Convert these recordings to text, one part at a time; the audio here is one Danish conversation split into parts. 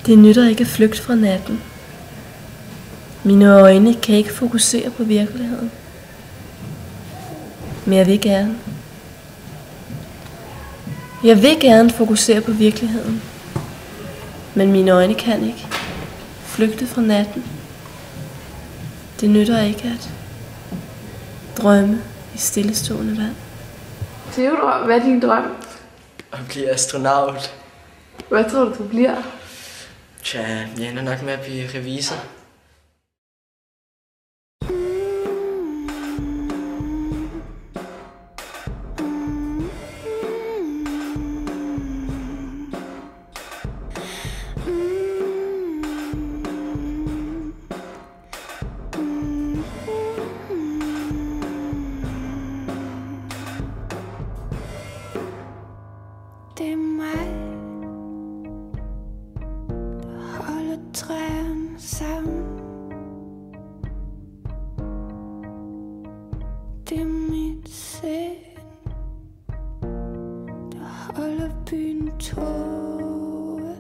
Det nytter ikke at flygte fra natten. Mine øjne kan ikke fokusere på virkeligheden. Men jeg vil gerne. Jeg vil gerne fokusere på virkeligheden. Men mine øjne kan ikke flygte fra natten. Det nytter ikke at drømme i stillestående vand. Theodor, hvad er din drøm? At blive astronaut. Hvad tror du bliver? Tja, jeg ender nok med at blive revisor. Det er mig, der holder træerne sammen. Det er mit sind, der holder byen tåget.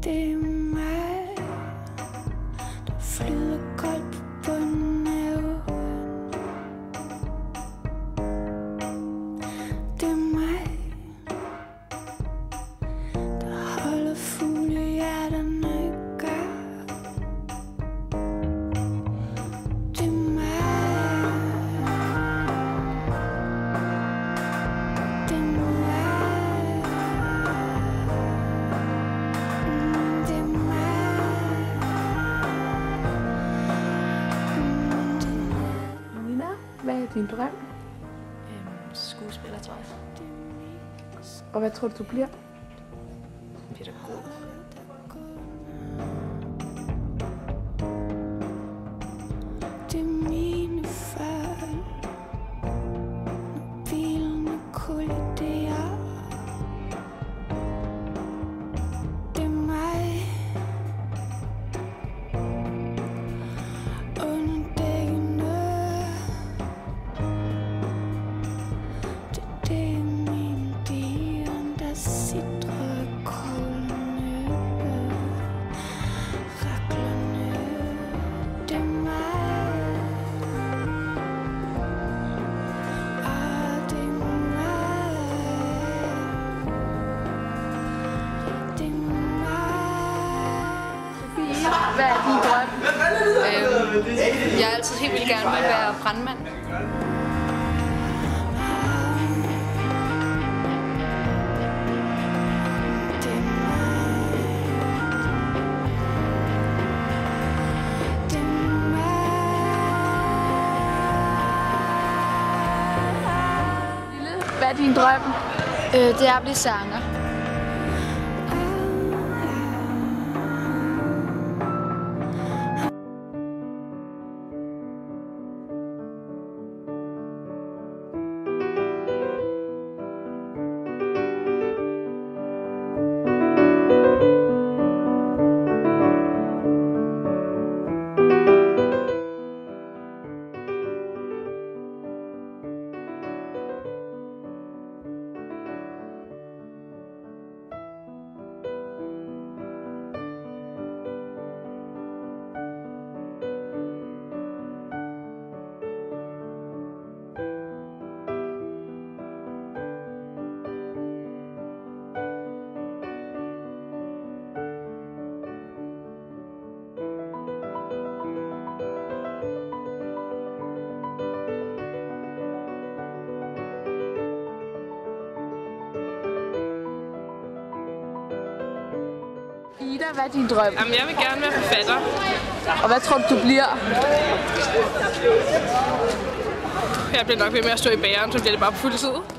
Det er mig, der flyder koldt på bunden af åen. Det er mig, der holder fuglehjerterne i gang. Det er mig, det er mig, det er mig. Nina, hvad er din drøm? Skuespiller, tror jeg. Og hvad tror du bliver? Pædagog. Det er mine fejl, når bilerne kolliderer. Det er mig, under dækkene. Det er min dion, der sidder i kuldene, raklerne. Det er mig, det er mig, det er mig. Sofie, hvad er din drøm? Jeg har altid helt vildt gerne vil være brandmand. Hvad er din drøm? Det er at blive sanger. Ida, hvad er din drøm? Jamen, jeg vil gerne være forfatter. Og hvad tror du bliver? Jeg bliver nok ved med at stå i bageren, så bliver det bare på fuld tid.